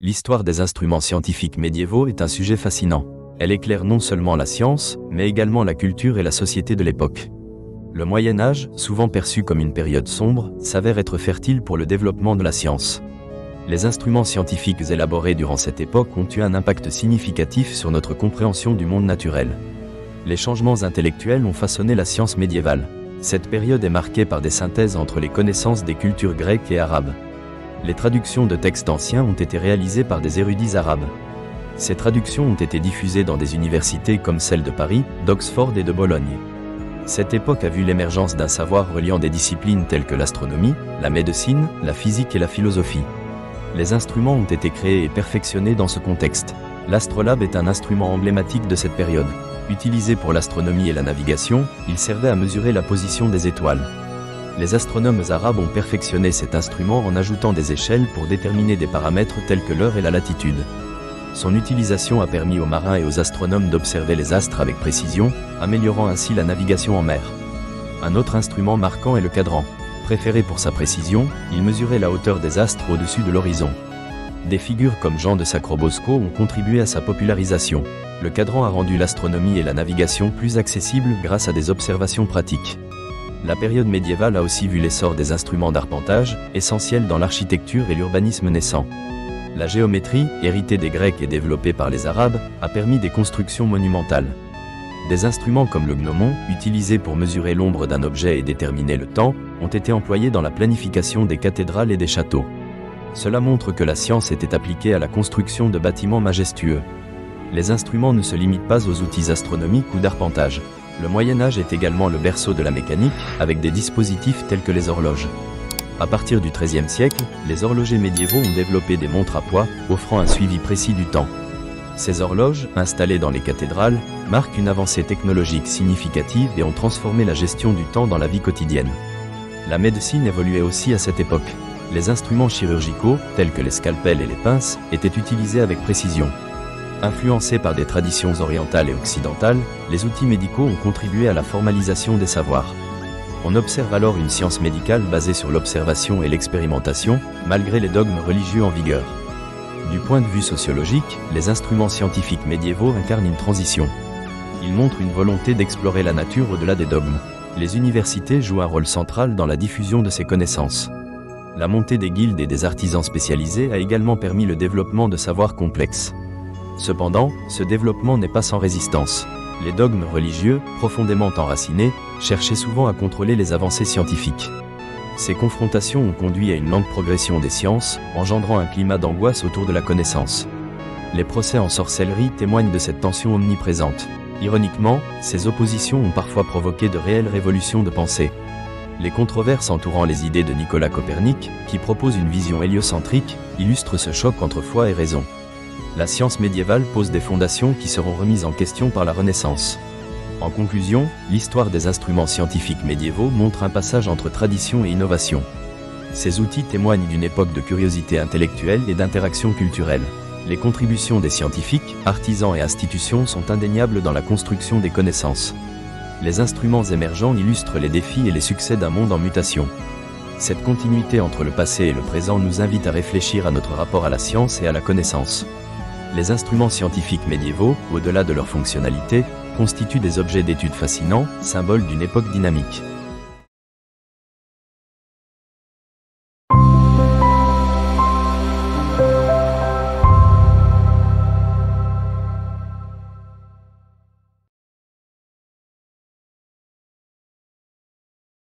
L'histoire des instruments scientifiques médiévaux est un sujet fascinant. Elle éclaire non seulement la science, mais également la culture et la société de l'époque. Le Moyen Âge, souvent perçu comme une période sombre, s'avère être fertile pour le développement de la science. Les instruments scientifiques élaborés durant cette époque ont eu un impact significatif sur notre compréhension du monde naturel. Les changements intellectuels ont façonné la science médiévale. Cette période est marquée par des synthèses entre les connaissances des cultures grecques et arabes. Les traductions de textes anciens ont été réalisées par des érudits arabes. Ces traductions ont été diffusées dans des universités comme celle de Paris, d'Oxford et de Bologne. Cette époque a vu l'émergence d'un savoir reliant des disciplines telles que l'astronomie, la médecine, la physique et la philosophie. Les instruments ont été créés et perfectionnés dans ce contexte. L'astrolabe est un instrument emblématique de cette période. Utilisé pour l'astronomie et la navigation, il servait à mesurer la position des étoiles. Les astronomes arabes ont perfectionné cet instrument en ajoutant des échelles pour déterminer des paramètres tels que l'heure et la latitude. Son utilisation a permis aux marins et aux astronomes d'observer les astres avec précision, améliorant ainsi la navigation en mer. Un autre instrument marquant est le cadran. Préféré pour sa précision, il mesurait la hauteur des astres au-dessus de l'horizon. Des figures comme Jean de Sacrobosco ont contribué à sa popularisation. Le cadran a rendu l'astronomie et la navigation plus accessibles grâce à des observations pratiques. La période médiévale a aussi vu l'essor des instruments d'arpentage, essentiels dans l'architecture et l'urbanisme naissant. La géométrie, héritée des Grecs et développée par les Arabes, a permis des constructions monumentales. Des instruments comme le gnomon, utilisés pour mesurer l'ombre d'un objet et déterminer le temps, ont été employés dans la planification des cathédrales et des châteaux. Cela montre que la science était appliquée à la construction de bâtiments majestueux. Les instruments ne se limitent pas aux outils astronomiques ou d'arpentage. Le Moyen Âge est également le berceau de la mécanique, avec des dispositifs tels que les horloges. À partir du XIIIe siècle, les horlogers médiévaux ont développé des montres à poids, offrant un suivi précis du temps. Ces horloges, installées dans les cathédrales, marquent une avancée technologique significative et ont transformé la gestion du temps dans la vie quotidienne. La médecine évoluait aussi à cette époque. Les instruments chirurgicaux, tels que les scalpels et les pinces, étaient utilisés avec précision. Influencés par des traditions orientales et occidentales, les outils médicaux ont contribué à la formalisation des savoirs. On observe alors une science médicale basée sur l'observation et l'expérimentation, malgré les dogmes religieux en vigueur. Du point de vue sociologique, les instruments scientifiques médiévaux incarnent une transition. Ils montrent une volonté d'explorer la nature au-delà des dogmes. Les universités jouent un rôle central dans la diffusion de ces connaissances. La montée des guildes et des artisans spécialisés a également permis le développement de savoirs complexes. Cependant, ce développement n'est pas sans résistance. Les dogmes religieux, profondément enracinés, cherchaient souvent à contrôler les avancées scientifiques. Ces confrontations ont conduit à une lente progression des sciences, engendrant un climat d'angoisse autour de la connaissance. Les procès en sorcellerie témoignent de cette tension omniprésente. Ironiquement, ces oppositions ont parfois provoqué de réelles révolutions de pensée. Les controverses entourant les idées de Nicolas Copernic, qui propose une vision héliocentrique, illustrent ce choc entre foi et raison. La science médiévale pose des fondations qui seront remises en question par la Renaissance. En conclusion, l'histoire des instruments scientifiques médiévaux montre un passage entre tradition et innovation. Ces outils témoignent d'une époque de curiosité intellectuelle et d'interaction culturelle. Les contributions des scientifiques, artisans et institutions sont indéniables dans la construction des connaissances. Les instruments émergents illustrent les défis et les succès d'un monde en mutation. Cette continuité entre le passé et le présent nous invite à réfléchir à notre rapport à la science et à la connaissance. Les instruments scientifiques médiévaux, au-delà de leur fonctionnalité, constituent des objets d'étude fascinants, symboles d'une époque dynamique.